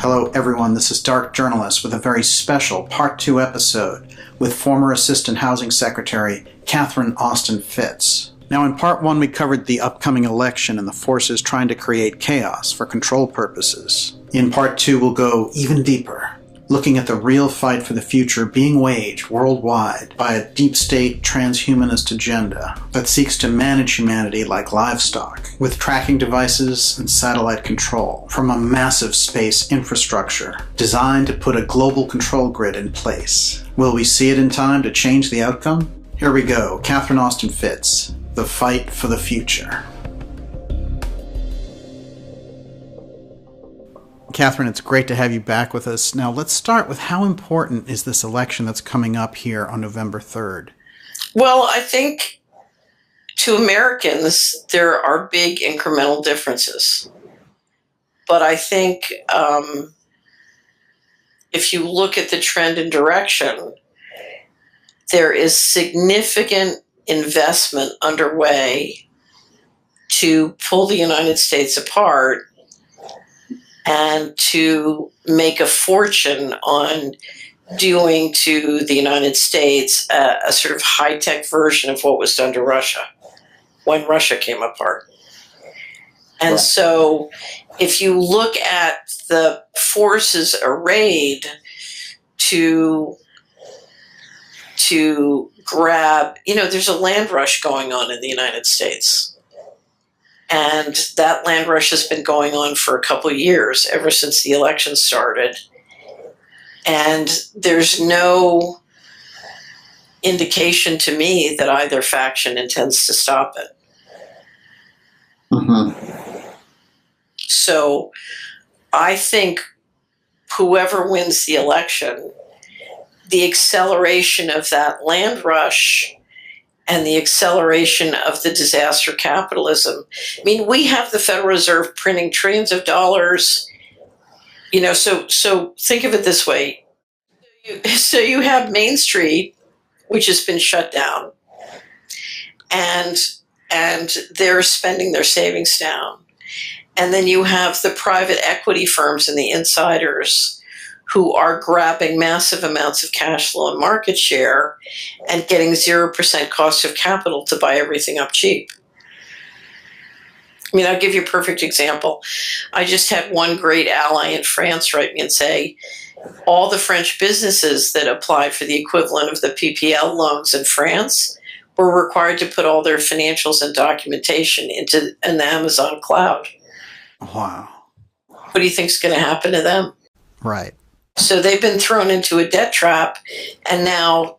Hello everyone, this is Dark Journalist with a very special Part 2 episode with former Assistant Housing Secretary Catherine Austin Fitts. Now in Part 1 we covered the upcoming election and the forces trying to create chaos for control purposes. In Part 2 we'll go even deeper, looking at the real fight for the future being waged worldwide by a deep state transhumanist agenda that seeks to manage humanity like livestock, with tracking devices and satellite control from a massive space infrastructure designed to put a global control grid in place. Will we see it in time to change the outcome? Here we go, Catherine Austin Fitts, The Fight for the Future. Catherine, it's great to have you back with us. Now, let's start with how important is this election that's coming up here on November 3rd? Well, I think to Americans, there are big incremental differences. But I think if you look at the trend and direction, there is significant investment underway to pull the United States apart and to make a fortune on doing to the United States a sort of high-tech version of what was done to Russia when Russia came apart. And right. So if you look at the forces arrayed to grab, there's a land rush going on in the United States. And that land rush has been going on for a couple of years, ever since the election started. And there's no indication to me that either faction intends to stop it. Mm-hmm. So I think whoever wins the election, the acceleration of that land rush and the acceleration of the disaster capitalism. I mean, we have the Federal Reserve printing trillions of dollars, so think of it this way. So you have Main Street, which has been shut down, and they're spending their savings down. And then you have the private equity firms and the insiders who are grabbing massive amounts of cash flow and market share and getting 0% cost of capital to buy everything up cheap. I mean, I'll give you a perfect example. I just had one great ally in France write me and say, all the French businesses that applied for the equivalent of the PPL loans in France were required to put all their financials and documentation in the Amazon cloud. Wow. What do you think is going to happen to them? Right. So they've been thrown into a debt trap, and now,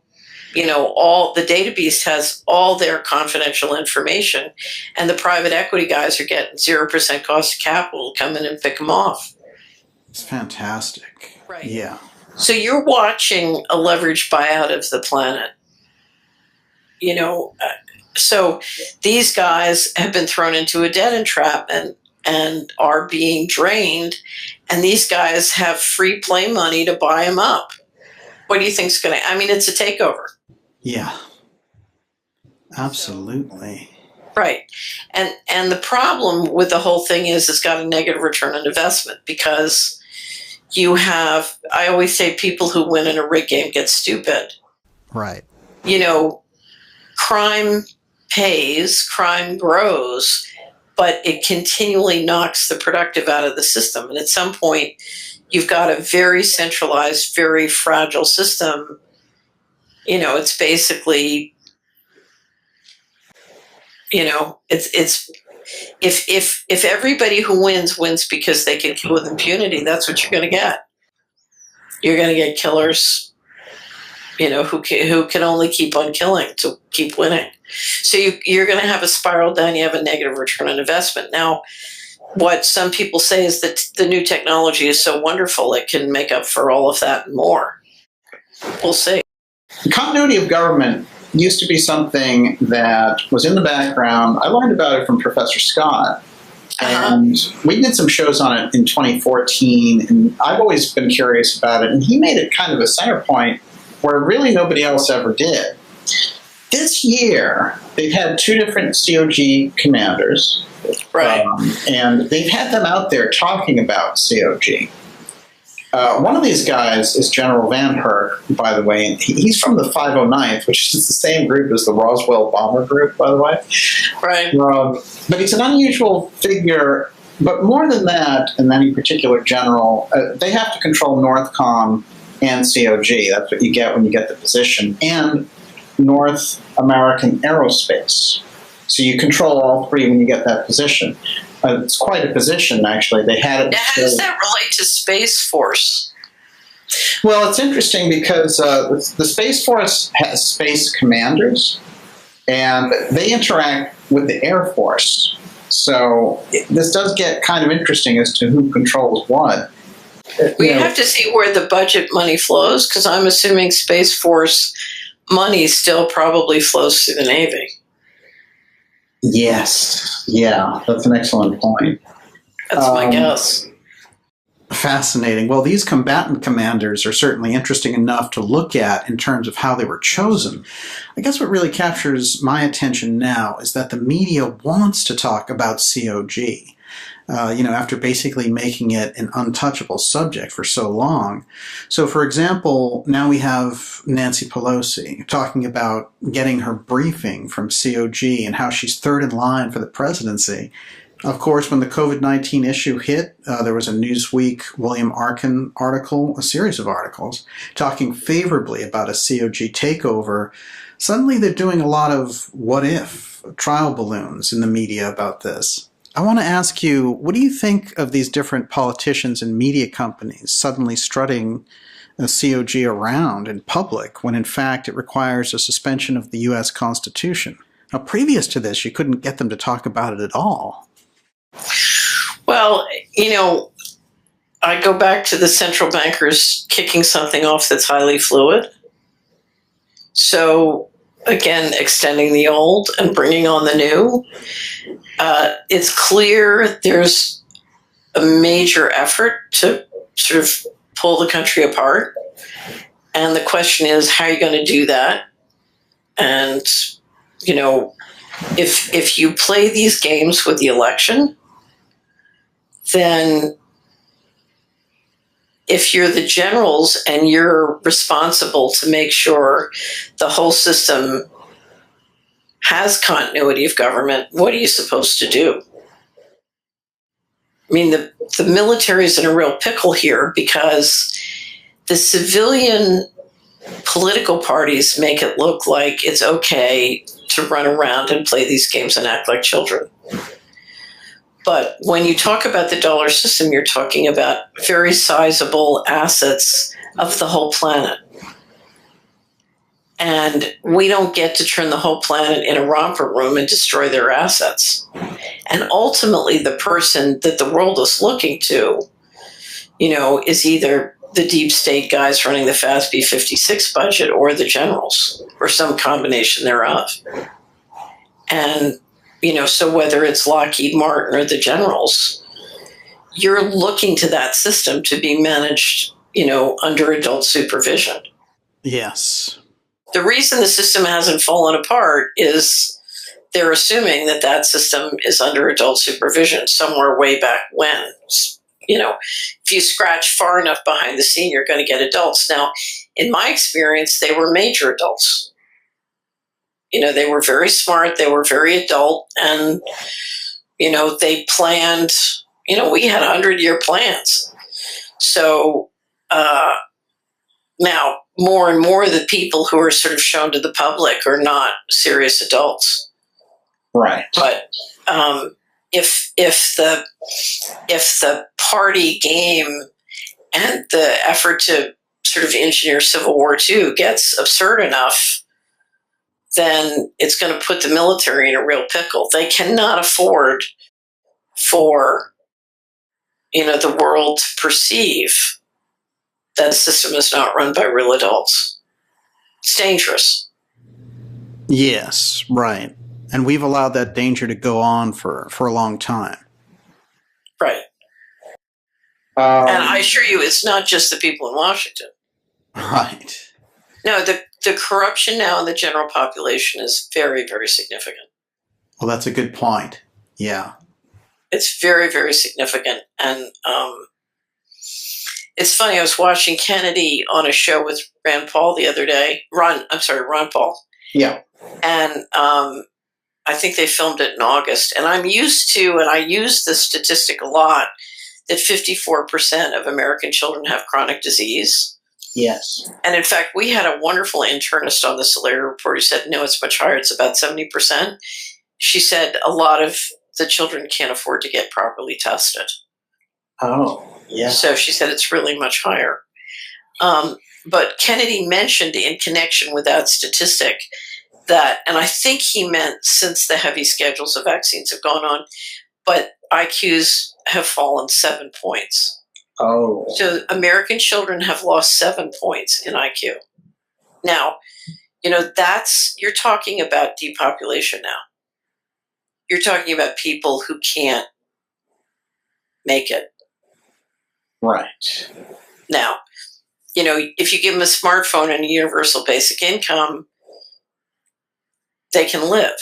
all the database has all their confidential information, and the private equity guys are getting 0% cost of capital to come in and pick them off. It's fantastic. Right. Yeah. So you're watching a leveraged buyout of the planet. So these guys have been thrown into a debt trap and are being drained, and these guys have free play money to buy them up. What do you think is going to... I mean, it's a takeover. Yeah. Absolutely. Right. And the problem with the whole thing is it's got a negative return on investment because you have... I always say people who win in a rig game get stupid. Right. Crime pays, crime grows, but it continually knocks the productive out of the system. And at some point, you've got a very centralized, very fragile system. It's basically, it's if everybody who wins because they can kill with impunity, that's what you're going to get. You're going to get killers, who can only keep on killing to keep winning. So you're going to have a spiral down. You have a negative return on investment. Now, what some people say is that the new technology is so wonderful it can make up for all of that and more. We'll see. The continuity of government used to be something that was in the background. I learned about it from Professor Scott. And we did some shows on it in 2014, and I've always been curious about it. And he made it kind of a center point where really nobody else ever did. This year, they've had two different COG commanders, right? And they've had them out there talking about COG. One of these guys is General Van Herk, by the way. And he's from the 509th, which is the same group as the Roswell bomber group, by the way. Right. But he's an unusual figure. But more than that, and any particular general, they have to control Northcom and COG. That's what you get when you get the position. And North American Aerospace. So you control all three when you get that position. It's quite a position, actually. They had it. Now, how does that relate to Space Force? Well, it's interesting because the Space Force has space commanders, and they interact with the Air Force. So this does get kind of interesting as to who controls what. We have to see where the budget money flows, because I'm assuming Space Force money still probably flows through the Navy. Yes. Yeah, that's an excellent point. That's my guess. Fascinating. Well, these combatant commanders are certainly interesting enough to look at in terms of how they were chosen. I guess what really captures my attention now is that the media wants to talk about COG. After basically making it an untouchable subject for so long. So, for example, now we have Nancy Pelosi talking about getting her briefing from COG and how she's third in line for the presidency. Of course, when the COVID-19 issue hit, there was a Newsweek William Arkin article, a series of articles, talking favorably about a COG takeover. Suddenly they're doing a lot of what if trial balloons in the media about this. I want to ask you, what do you think of these different politicians and media companies suddenly strutting a COG around in public when in fact it requires a suspension of the U.S. Constitution? Now, previous to this, you couldn't get them to talk about it at all. Well, I go back to the central bankers kicking something off that's highly fluid. So, again, extending the old and bringing on the new. It's clear there's a major effort to sort of pull the country apart. And the question is, how are you going to do that? And, if you play these games with the election, then if you're the generals and you're responsible to make sure the whole system has continuity of government, what are you supposed to do? I mean, the military is in a real pickle here because the civilian political parties make it look like it's okay to run around and play these games and act like children. But when you talk about the dollar system, you're talking about very sizable assets of the whole planet. And we don't get to turn the whole planet in a romper room and destroy their assets. And ultimately, the person that the world is looking to, is either the deep state guys running the FASB 56 budget or the generals or some combination thereof. And, so whether it's Lockheed Martin or the generals, you're looking to that system to be managed, under adult supervision. Yes. The reason the system hasn't fallen apart is they're assuming that system is under adult supervision somewhere way back when. If you scratch far enough behind the scene, you're going to get adults. Now, in my experience, they were major adults. They were very smart, they were very adult, and, they planned, we had 100-year plans. So now, more and more of the people who are sort of shown to the public are not serious adults. Right. But if the party game and the effort to sort of engineer Civil War II gets absurd enough, then it's going to put the military in a real pickle. They cannot afford for the world to perceive that system is not run by real adults. It's dangerous. Yes, right. And we've allowed that danger to go on for a long time. Right. And I assure you, it's not just the people in Washington. Right. No, the corruption now in the general population is very, very significant. Well, that's a good point. Yeah. It's very, very significant. And It's funny, I was watching Kennedy on a show with Rand Paul the other day. Ron Paul. Yeah. And I think they filmed it in August. And I'm used to, and I use this statistic a lot, that 54% of American children have chronic disease. Yes. And in fact, we had a wonderful internist on the Solari report who said, no, it's much higher. It's about 70%. She said a lot of the children can't afford to get properly tested. Oh, yeah. So she said it's really much higher. But Kennedy mentioned in connection with that statistic that, and I think he meant since the heavy schedules of vaccines have gone on, but IQs have fallen 7 points. Oh. So American children have lost 7 points in IQ. Now, you're talking about depopulation now. You're talking about people who can't make it. Right. Now, if you give them a smartphone and a universal basic income, they can live.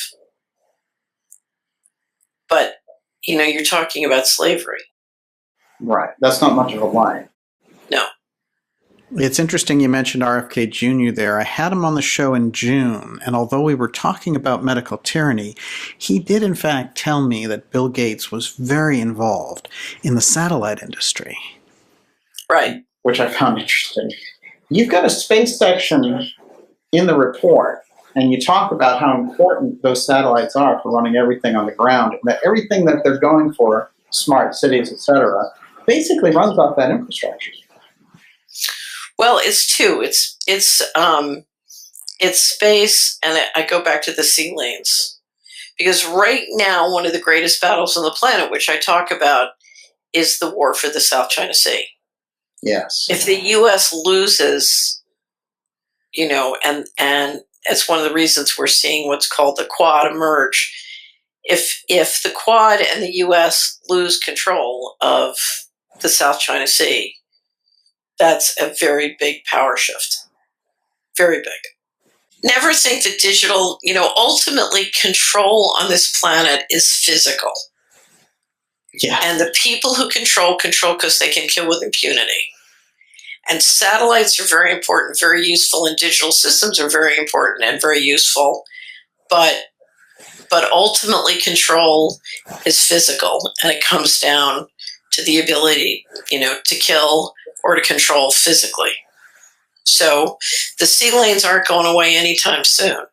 But, you're talking about slavery. Right. That's not much of a lie. No. It's interesting you mentioned RFK Jr. there. I had him on the show in June, and although we were talking about medical tyranny, he did in fact tell me that Bill Gates was very involved in the satellite industry. Right. Which I found interesting. You've got a space section in the report, and you talk about how important those satellites are for running everything on the ground, and that everything that they're going for, smart cities, etc., basically runs off that infrastructure. Well, it's two. It's space, and I go back to the sea lanes. Because right now, one of the greatest battles on the planet, which I talk about, is the war for the South China Sea. Yes. If the U.S. loses, and it's one of the reasons we're seeing what's called the Quad emerge. If the Quad and the U.S. lose control of the South China Sea, that's a very big power shift. Very big. Never think that digital, ultimately control on this planet is physical. Yeah. And the people who control because they can kill with impunity. And satellites are very important, very useful, and digital systems are very important and very useful. But ultimately control is physical, and it comes down to the ability, to kill or to control physically. So the sea lanes aren't going away anytime soon,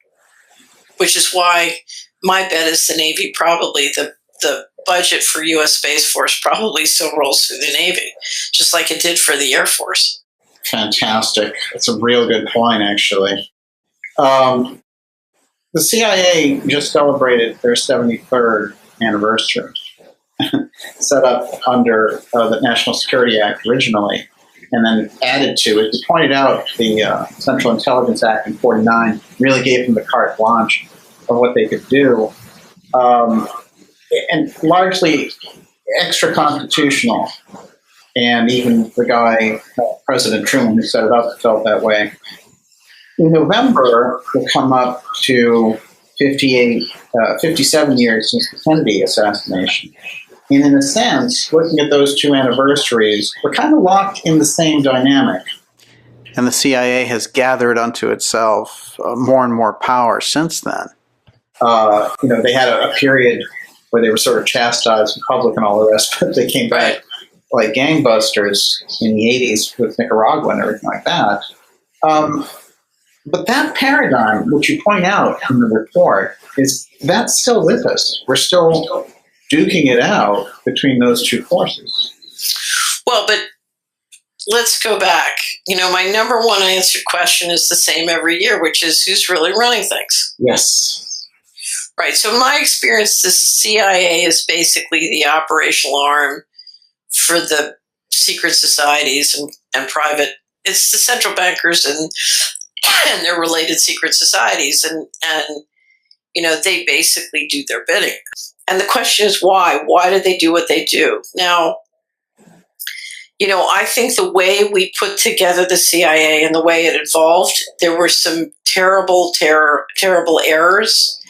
which is why my bet is the Navy probably, the budget for U.S. Space Force probably still rolls through the Navy, just like it did for the Air Force. Fantastic. That's a real good point, actually. The CIA just celebrated their 73rd anniversary, set up under the National Security Act originally, and then added to it. You pointed out the Central Intelligence Act in 49 really gave them the carte blanche of what they could do, and largely extra-constitutional. And even the guy, President Truman, who set it up, felt that way. In November, we'll come up to 57 years since the Kennedy assassination. And in a sense, looking at those two anniversaries, we're kind of locked in the same dynamic. And the CIA has gathered unto itself more and more power since then. They had a period where they were sort of chastised in public and all the rest, but they came back like gangbusters in the 80s with Nicaragua and everything like that. But that paradigm, which you point out in the report, that's still with us. We're still duking it out between those two forces. Well, but let's go back. My number one answered question is the same every year, which is who's really running things? Yes. Right. So in my experience, the CIA is basically the operational arm for the secret societies and private. It's the central bankers and their related secret societies, and they basically do their bidding. And the question is why? Why do they do what they do? Now, I think the way we put together the CIA and the way it evolved, there were some terrible errors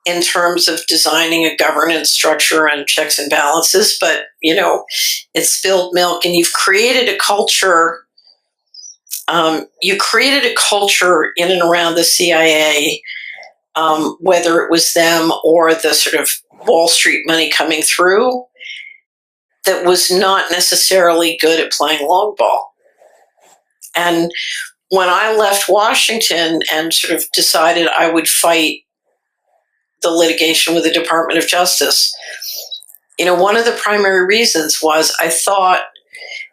in terms of designing a governance structure and checks and balances, but, it's spilled milk, and you've created a culture. You created a culture in and around the CIA, whether it was them or the sort of Wall Street money coming through, that was not necessarily good at playing long ball. And when I left Washington and sort of decided I would fight the litigation with the Department of Justice, one of the primary reasons was I thought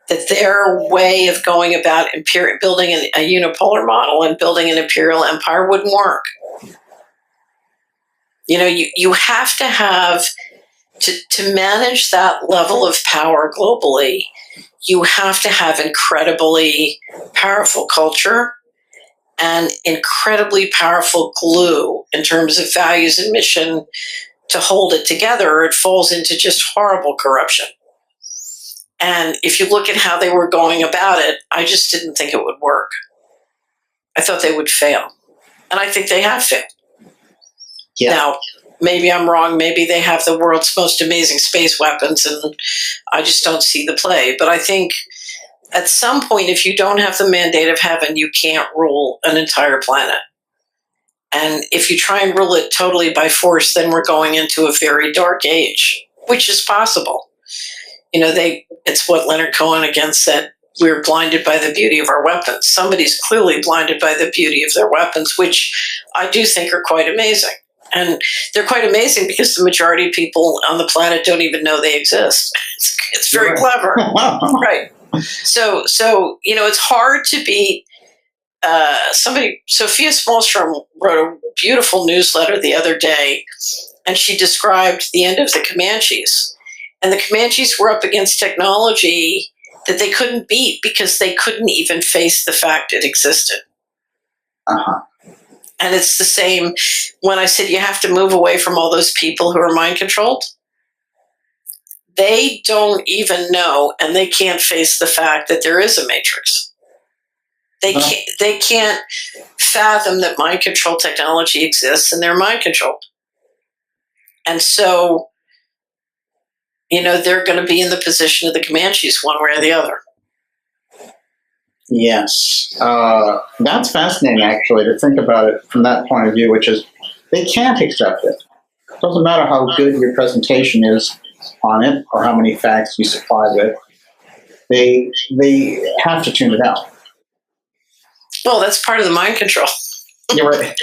that their way of going about building a unipolar model and building an imperial empire wouldn't work. You have to have, to manage that level of power globally, you have to have incredibly powerful culture and incredibly powerful glue in terms of values and mission to hold it together, or it falls into just horrible corruption. And if you look at how they were going about it, I just didn't think it would work. I thought they would fail. And I think they have failed. Yeah. Now, maybe I'm wrong. Maybe they have the world's most amazing space weapons, and I just don't see the play. But I think at some point, if you don't have the mandate of heaven, you can't rule an entire planet. And if you try and rule it totally by force, then we're going into a very dark age, which is possible. It's what Leonard Cohen again said, we're blinded by the beauty of our weapons. Somebody's clearly blinded by the beauty of their weapons, which I do think are quite amazing. And they're quite amazing because the majority of people on the planet don't even know they exist. It's very clever. Right. So it's hard to be Sophia Smallstrom wrote a beautiful newsletter the other day, and she described the end of the Comanches. And the Comanches were up against technology that they couldn't beat because they couldn't even face the fact it existed. Uh-huh. And it's the same when I said you have to move away from all those people who are mind controlled. They don't even know, and they can't face the fact that there is a matrix. They can't fathom that mind control technology exists, and they're mind controlled. And so, they're going to be in the position of the Comanches one way or the other. Yes. That's fascinating, actually, to think about it from that point of view, which is they can't accept it. It doesn't matter how good your presentation is on it or how many facts you supply with. They have to tune it out. Well, that's part of the mind control. You're right.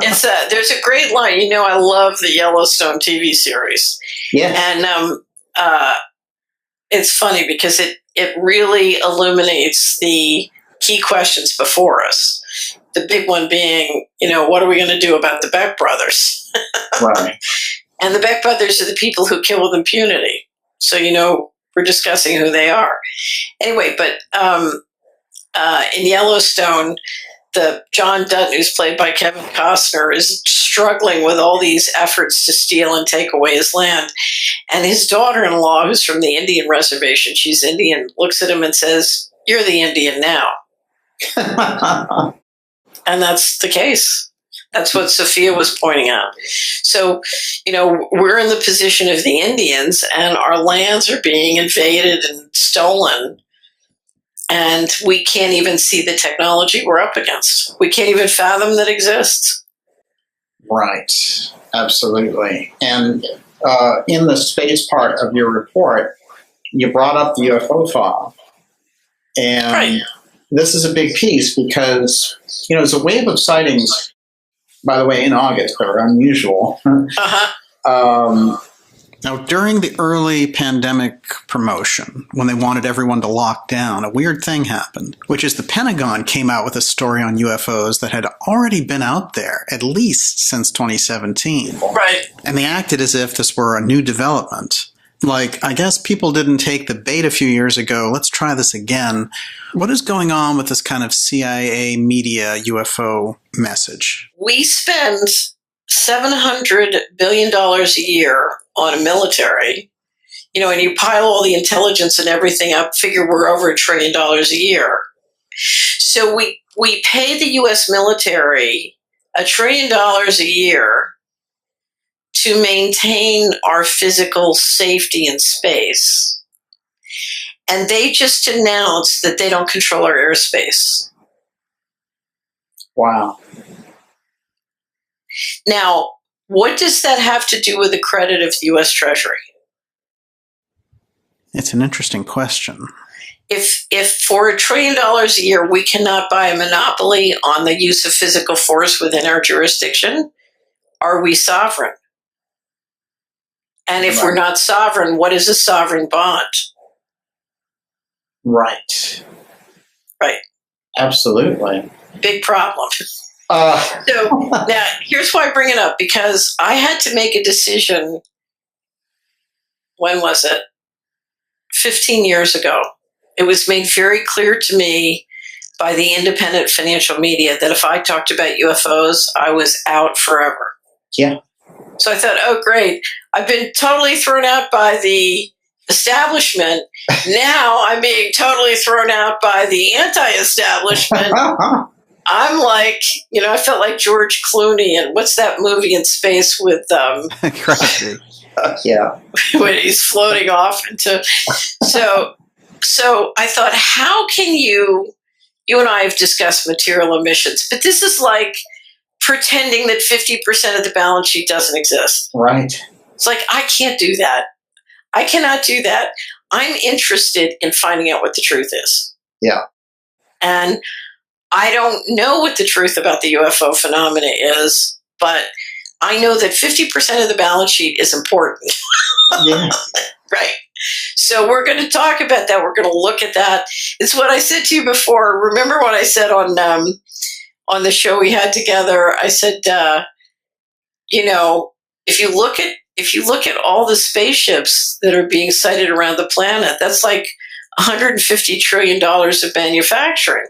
There's a great line. I love the Yellowstone TV series. Yeah. And it's funny because it really illuminates the key questions before us. The big one being, what are we going to do about the Beck brothers? Right. And the Beck brothers are the people who kill with impunity. So, we're discussing who they are. Anyway, but in Yellowstone, the John Dutton, who's played by Kevin Costner, is struggling with all these efforts to steal and take away his land. And his daughter-in-law, who's from the Indian reservation, she's Indian, looks at him and says, "You're the Indian now." And that's the case. That's what Sophia was pointing out. So, we're in the position of the Indians, and our lands are being invaded and stolen. And we can't even see the technology we're up against. We can't even fathom that exists. Right. Absolutely. And in the space part of your report, you brought up the UFO file. And right. This is a big piece because, there's a wave of sightings, by the way, in August that are unusual. Uh-huh. Now, during the early pandemic promotion, when they wanted everyone to lock down, a weird thing happened, which is the Pentagon came out with a story on UFOs that had already been out there, at least since 2017. Right. And they acted as if this were a new development. Like, I guess people didn't take the bait a few years ago. Let's try this again. What is going on with this kind of CIA media UFO message? We spend $700 billion a year on a military, and you pile all the intelligence and everything up, figure we're over $1 trillion a year. So we pay the U.S. military $1 trillion a year to maintain our physical safety in space. And they just announced that they don't control our airspace. Wow. Now, what does that have to do with the credit of the U.S. Treasury? It's an interesting question. If for $1 trillion a year we cannot buy a monopoly on the use of physical force within our jurisdiction, are we sovereign? And if we're not sovereign, what is a sovereign bond? Right. Right. Absolutely. Big problem. So now here's why I bring it up, because I had to make a decision. When was it? 15 years ago. It was made very clear to me by the independent financial media that if I talked about UFOs, I was out forever. Yeah. So I thought, oh, great. I've been totally thrown out by the establishment. Now I'm being totally thrown out by the anti-establishment. I'm like, I felt like George Clooney and what's that movie in space with Crazy. Yeah. when he's floating off into. So I thought, how can you and I have discussed material emissions, but this is like pretending that 50% of the balance sheet doesn't exist. Right. It's like, I can't do that. I cannot do that. I'm interested in finding out what the truth is. Yeah. And I don't know what the truth about the UFO phenomena is, but I know that 50% of the balance sheet is important. Yeah. Right. So we're going to talk about that. We're going to look at that. It's what I said to you before. Remember what I said on the show we had together? I said, if you look at all the spaceships that are being sighted around the planet, that's like $150 trillion of manufacturing.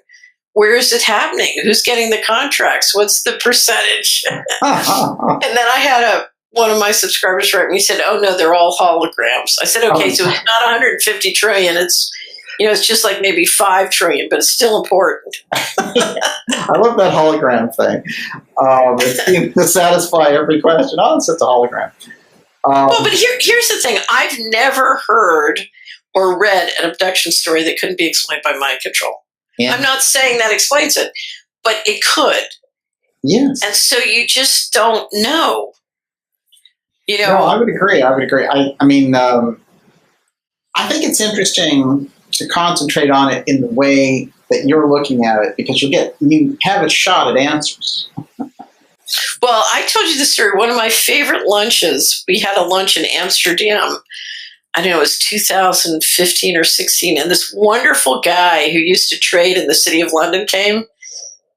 Where is it happening? Who's getting the contracts? What's the percentage? And then I had one of my subscribers write me, he said, oh no, they're all holograms. I said, okay, so it's not 150 trillion. It's, it's just like maybe 5 trillion, but it's still important. I love that hologram thing. It seems to satisfy every question. Oh, it's just a hologram. Well, but here's the thing. I've never heard or read an abduction story that couldn't be explained by mind control. Yeah. I'm not saying that explains it, but it could. Yes. And so you just don't know. No, I would agree. I mean, I think it's interesting to concentrate on it in the way that you're looking at it, because you have a shot at answers. Well, I told you the story. One of my favorite lunches, we had a lunch in Amsterdam. I don't know, it was 2015 or 16. And this wonderful guy who used to trade in the city of London came,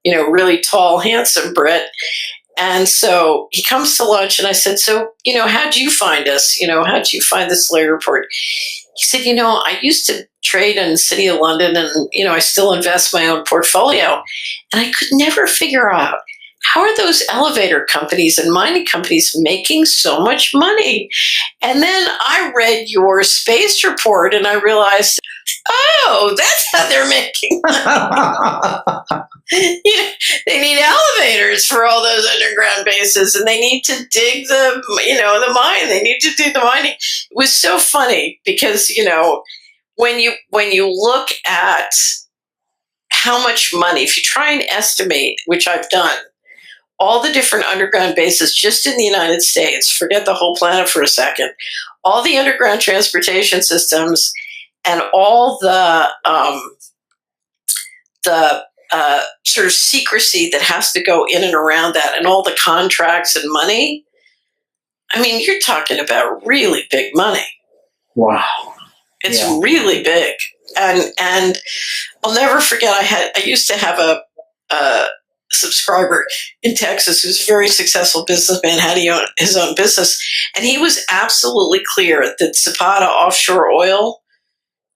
really tall, handsome Brit. And so he comes to lunch and I said, so, how'd you find us? How'd you find this Larry report? He said, I used to trade in the city of London and, I still invest my own portfolio. And I could never figure out, how are those elevator companies and mining companies making so much money? And then I read your space report and I realized, oh, that's how they're making money. They need elevators for all those underground bases, and they need to dig the mine. They need to do the mining. It was so funny because, when you look at how much money, if you try and estimate, which I've done, all the different underground bases just in the United States, forget the whole planet for a second, all the underground transportation systems and all the sort of secrecy that has to go in and around that and all the contracts and money, I mean, you're talking about really big money. Wow. It's really big. And I'll never forget, I used to have a subscriber in Texas who's a very successful businessman, had his own business, and he was absolutely clear that Zapata Offshore Oil,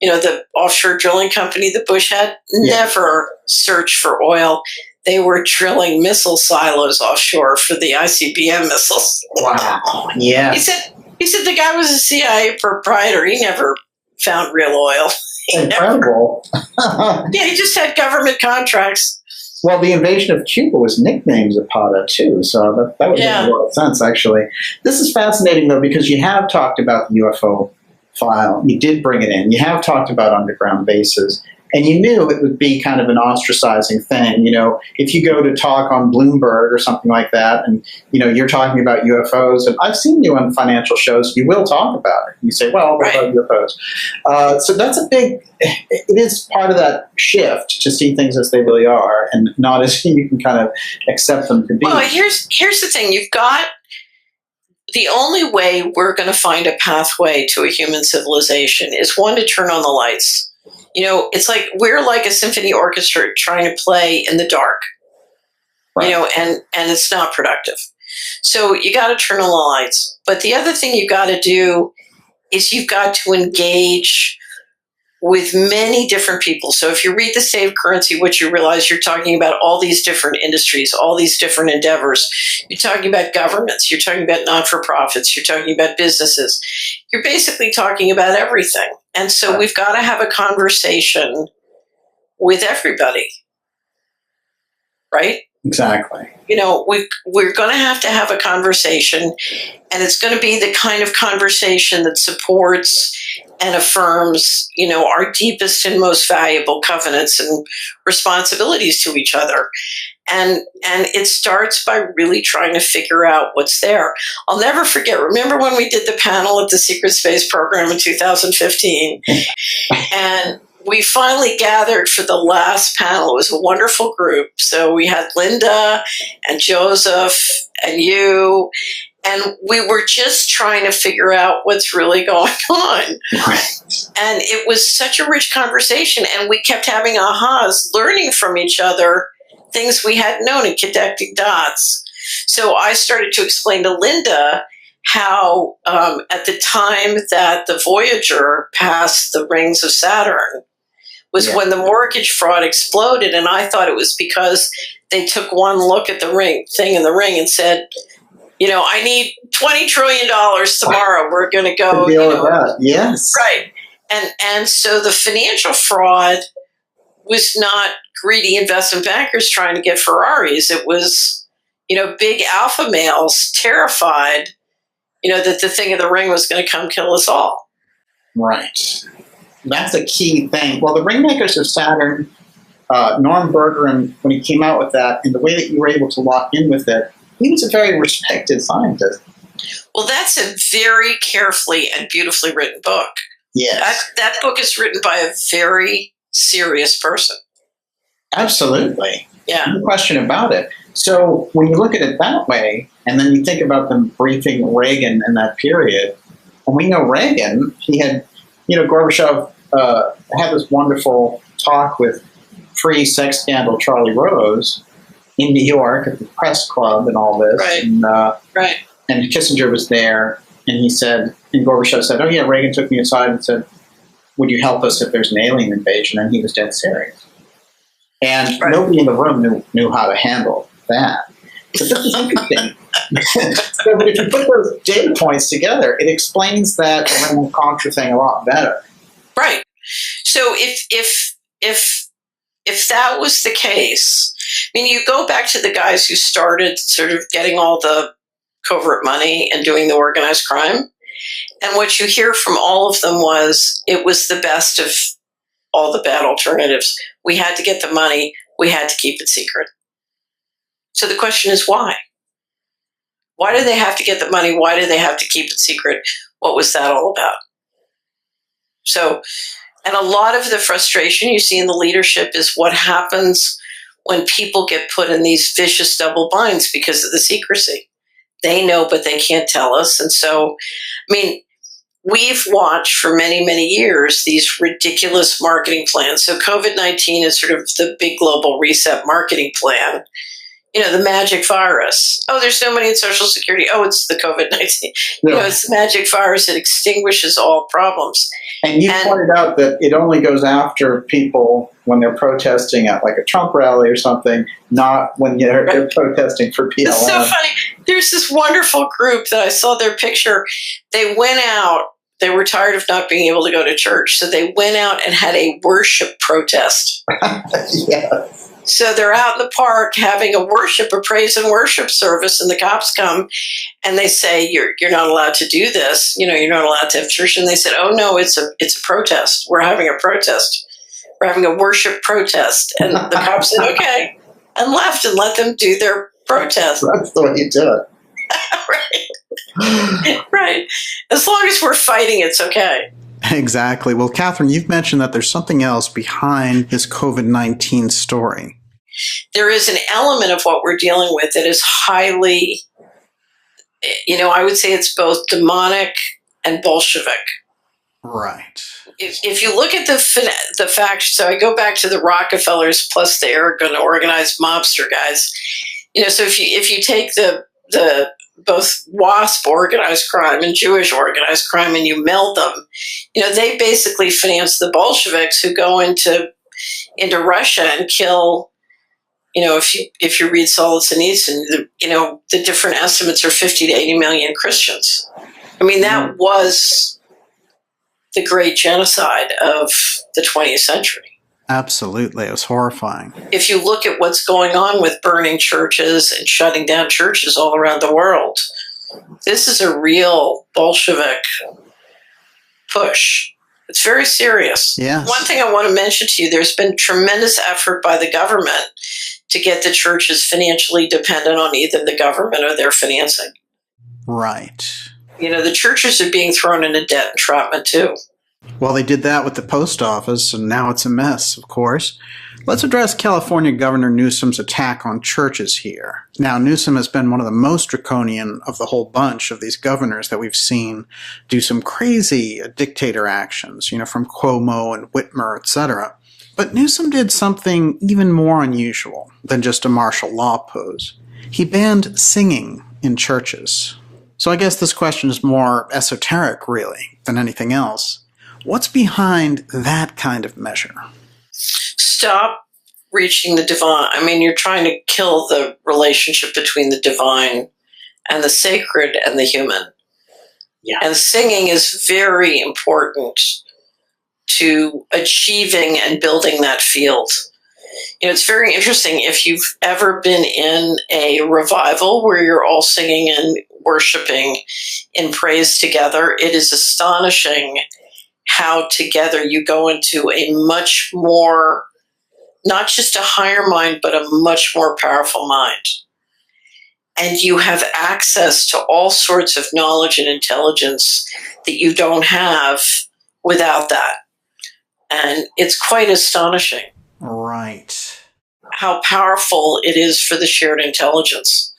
the offshore drilling company that Bush had, never searched for oil. They were drilling missile silos offshore for the ICBM missiles. Wow. Yeah. He said the guy was a CIA proprietor. He never found real oil. Incredible. Yeah, he just had government contracts. Well, the invasion of Cuba was nicknamed Zapata, too, so that would make a lot of sense, actually. This is fascinating, though, because you have talked about the UFO file. You did bring it in. You have talked about underground bases. And you knew it would be kind of an ostracizing thing. You know, if you go to talk on Bloomberg or something like that, and, you know, you're talking about UFOs, and I've seen you on financial shows, you will talk about it. You say, well, what about UFOs? So that's it is part of that shift to see things as they really are and not as you can kind of accept them to be. Well, here's the thing. You've got the only way we're going to find a pathway to a human civilization is, one, to turn on the lights. You know, it's like we're like a symphony orchestra trying to play in the dark, right. You know, and it's not productive. So you got to turn on the lights. But the other thing you got to do is you've got to engage with many different people. So if you read The State of Currency, what you realize, you're talking about all these different industries, all these different endeavors. You're talking about governments. You're talking about not-for-profits. You're talking about businesses. You're basically talking about everything. And so we've got to have a conversation with everybody, right? Exactly. You know, we're going to have a conversation, and it's going to be the kind of conversation that supports and affirms, you know, our deepest and most valuable covenants and responsibilities to each other. And it starts by really trying to figure out what's there. I'll never forget, remember when we did the panel at the Secret Space Program in 2015? And we finally gathered for the last panel. It was a wonderful group. So we had Linda and Joseph and you, and we were just trying to figure out what's really going on. Right. And it was such a rich conversation, and we kept having ahas, learning from each other things we hadn't known and connecting dots. So I started to explain to Linda how at the time that the Voyager passed the rings of Saturn was when the mortgage fraud exploded, and I thought it was because they took one look at the thing in the ring and said, you know, I need $20 trillion tomorrow. We're going to go. Deal with that. Yes. Right. And so the financial fraud was not greedy investment bankers trying to get Ferraris. It was, you know, big alpha males terrified, you know, that the thing in the ring was going to come kill us all. Right. That's a key thing. Well, the Ringmakers of Saturn, Norm Bergeron, when he came out with that, and the way that you were able to lock in with it, he was a very respected scientist. Well, that's a very carefully and beautifully written book. Yes. That book is written by a very serious person. Absolutely. Yeah. No question about it. So when you look at it that way, and then you think about them briefing Reagan in that period, and we know Reagan, he had, you know, Gorbachev had this wonderful talk with pre-sex scandal Charlie Rose in New York at the press club and all this. Right. And, right. And Kissinger was there, and he said, and Gorbachev said, oh yeah, Reagan took me aside and said, would you help us if there's an alien invasion? And he was dead serious. And nobody in the room knew how to handle that. But this is interesting. So, but if you put those data points together, it explains that Iran-Contra thing a lot better. Right. So if that was the case, I mean, you go back to the guys who started sort of getting all the covert money and doing the organized crime, and what you hear from all of them was it was the best of all the bad alternatives. We had to get the money. We had to keep it secret. So the question is why? Why do they have to get the money? Why do they have to keep it secret? What was that all about? So, and a lot of the frustration you see in the leadership is what happens when people get put in these vicious double binds because of the secrecy. They know, but they can't tell us. And so, I mean, we've watched for many, many years these ridiculous marketing plans. So COVID-19 is sort of the big global reset marketing plan. You know, the magic virus. Oh, there's no money in Social Security. Oh, it's the COVID-19. You know, it's the magic virus. It extinguishes all problems. And you pointed out that it only goes after people when they're protesting at like a Trump rally or something, not when they're protesting for PLM. It's so funny. There's this wonderful group that I saw their picture. They went out. They were tired of not being able to go to church. So they went out and had a worship protest. Yes. So they're out in the park having a praise and worship service, and the cops come and they say, you're not allowed to do this. You're not allowed to have church. And they said, oh no, it's a protest. We're having a protest. We're having a worship protest. And the cops said, okay, and left and let them do their protest. That's the way you do it. Right. Right. As long as we're fighting, it's okay. Exactly. Well, Catherine, you've mentioned that there's something else behind this COVID-19 story. There is an element of what we're dealing with that is highly, I would say it's both demonic and Bolshevik. Right. If you look at the facts, so I go back to the Rockefellers plus the arrogant organized mobster guys. So if you take the both WASP organized crime and Jewish organized crime and you meld them, they basically finance the Bolsheviks who go into Russia and kill. If you read Solzhenitsyn, the different estimates are 50 to 80 million Christians. I mean, that was the great genocide of the 20th century. Absolutely. It was horrifying. If you look at what's going on with burning churches and shutting down churches all around the world, this is a real Bolshevik push. It's very serious. Yes. One thing I want to mention to you, there's been tremendous effort by the government to get the churches financially dependent on either the government or their financing. Right. The churches are being thrown into debt entrapment too. Well, they did that with the post office, and now it's a mess, of course. Let's address California Governor Newsom's attack on churches here. Now, Newsom has been one of the most draconian of the whole bunch of these governors that we've seen do some crazy dictator actions, from Cuomo and Whitmer, etc. But Newsom did something even more unusual than just a martial law pose. He banned singing in churches. So I guess this question is more esoteric, really, than anything else. What's behind that kind of measure? Stop reaching the divine. I mean, you're trying to kill the relationship between the divine and the sacred and the human. Yeah. And singing is very important to achieving and building that field. It's very interesting. If you've ever been in a revival where you're all singing and worshiping in praise together, it is astonishing how together you go into a much more, not just a higher mind, but a much more powerful mind. And you have access to all sorts of knowledge and intelligence that you don't have without that. And it's quite astonishing. Right. How powerful it is for the shared intelligence.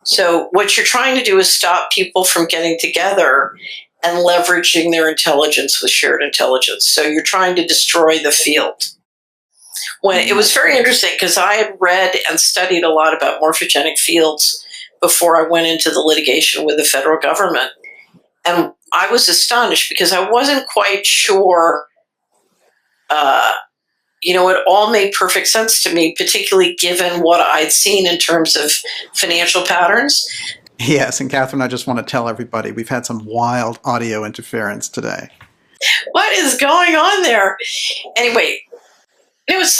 So what you're trying to do is stop people from getting together and leveraging their intelligence with shared intelligence. So you're trying to destroy the field. When it was very interesting because I had read and studied a lot about morphogenic fields before I went into the litigation with the federal government. And I was astonished because I wasn't quite sure, it all made perfect sense to me, particularly given what I'd seen in terms of financial patterns. Yes, and Catherine, I just want to tell everybody we've had some wild audio interference today. What is going on there? Anyway, it's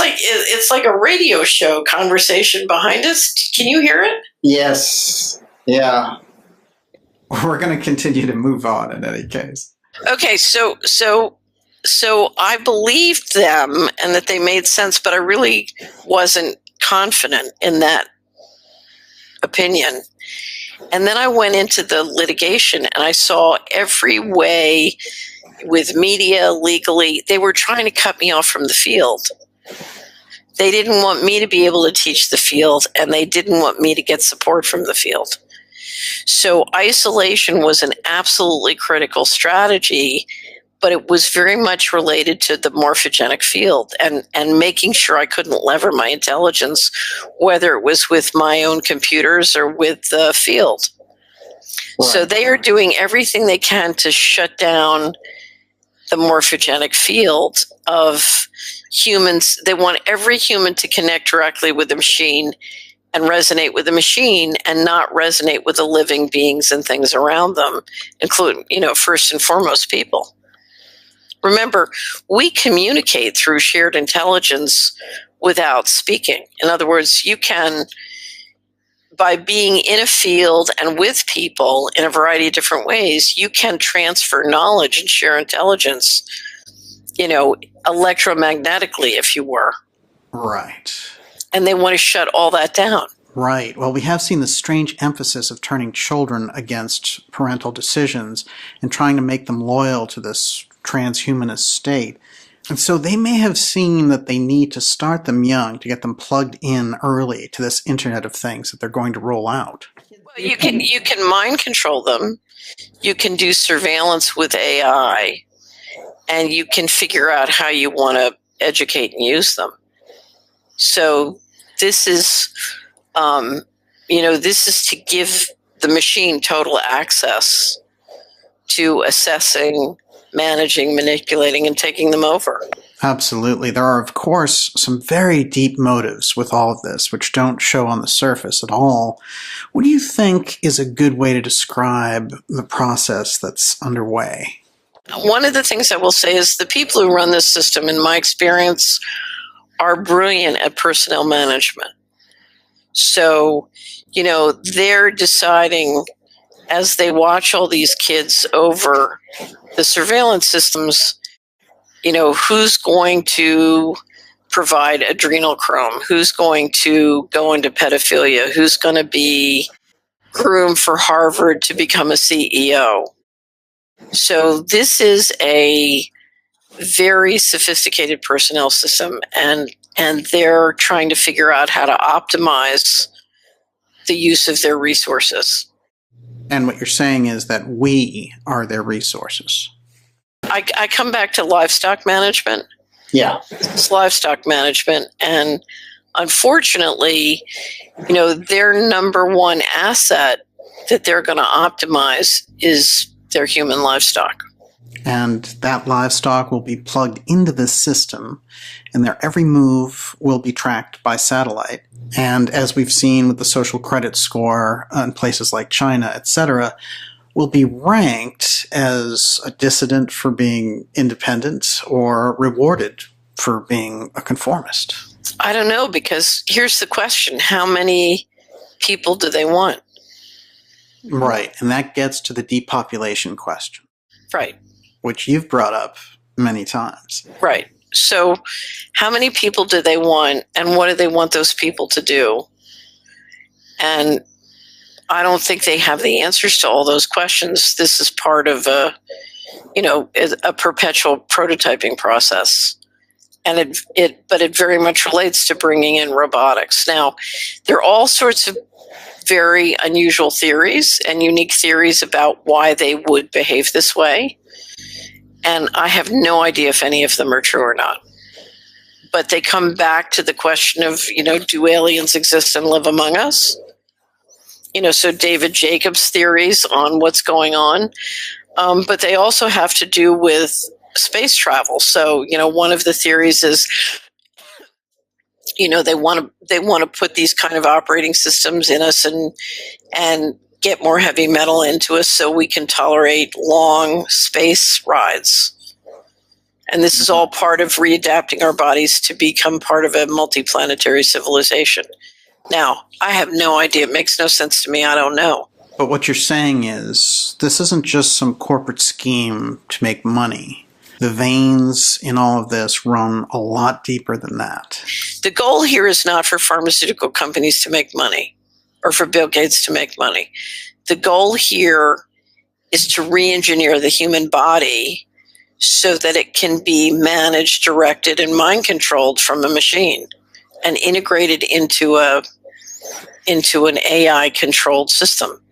like a radio show conversation behind us. Can you hear it? Yes. Yeah. We're going to continue to move on in any case. Okay, so I believed them and that they made sense, but I really wasn't confident in that opinion. And then I went into the litigation and I saw every way with media, legally, they were trying to cut me off from the field. They didn't want me to be able to teach the field, and they didn't want me to get support from the field. So isolation was an absolutely critical strategy, but it was very much related to the morphogenic field and making sure I couldn't lever my intelligence, whether it was with my own computers or with the field. Right. So they are doing everything they can to shut down the morphogenic field of humans. They want every human to connect directly with the machine and resonate with the machine and not resonate with the living beings and things around them, including, first and foremost, people. Remember, we communicate through shared intelligence without speaking. In other words, you can, by being in a field and with people in a variety of different ways, you can transfer knowledge and share intelligence, electromagnetically, if you were. Right. And they want to shut all that down. Right. Well, we have seen the strange emphasis of turning children against parental decisions and trying to make them loyal to this transhumanist state. And so they may have seen that they need to start them young to get them plugged in early to this Internet of Things that they're going to roll out. Well, you can mind control them. You can do surveillance with AI, and you can figure out how you want to educate and use them. So this is, this is to give the machine total access to assessing, managing, manipulating, and taking them over. Absolutely. There are, of course, some very deep motives with all of this, which don't show on the surface at all. What do you think is a good way to describe the process that's underway? One of the things I will say is the people who run this system, in my experience, are brilliant at personnel management. So, they're deciding as they watch all these kids over the surveillance systems, who's going to provide adrenochrome, who's going to go into pedophilia, who's going to be groomed for Harvard to become a CEO. So this is a very sophisticated personnel system, and they're trying to figure out how to optimize the use of their resources. And what you're saying is that we are their resources. I come back to livestock management. Yeah. It's livestock management. And unfortunately, their number one asset that they're going to optimize is their human livestock. And that livestock will be plugged into this system, and their every move will be tracked by satellite. And as we've seen with the social credit score in places like China, etc., will be ranked as a dissident for being independent or rewarded for being a conformist. I don't know, because here's the question. How many people do they want? Right, and that gets to the depopulation question. Right. Which you've brought up many times. Right. So how many people do they want, and what do they want those people to do? And I don't think they have the answers to all those questions. This is part of a perpetual prototyping process. And but it very much relates to bringing in robotics. Now, there are all sorts of very unusual theories and unique theories about why they would behave this way. And I have no idea if any of them are true or not. But they come back to the question of, do aliens exist and live among us? So David Jacobs' theories on what's going on. But they also have to do with space travel. So, one of the theories is, they want to put these kind of operating systems in us and get more heavy metal into us so we can tolerate long space rides. And this is all part of readapting our bodies to become part of a multiplanetary civilization. Now, I have no idea. It makes no sense to me. I don't know. But what you're saying is this isn't just some corporate scheme to make money. The veins in all of this run a lot deeper than that. The goal here is not for pharmaceutical companies to make money or for Bill Gates to make money. The goal here is to re-engineer the human body so that it can be managed, directed, and mind-controlled from a machine and integrated into an AI-controlled system.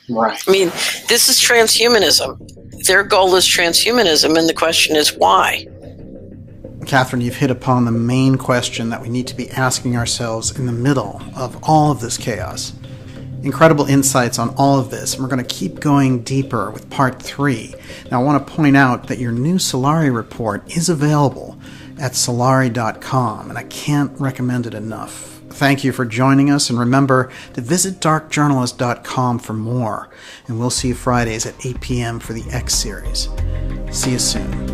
Right. I mean, this is transhumanism. Their goal is transhumanism, and the question is why? Catherine, you've hit upon the main question that we need to be asking ourselves in the middle of all of this chaos. Incredible insights on all of this, and we're going to keep going deeper with part 3. Now, I want to point out that your new Solari report is available at solari.com, and I can't recommend it enough. Thank you for joining us, and remember to visit darkjournalist.com for more, and we'll see you Fridays at 8 p.m. for the X series. See you soon.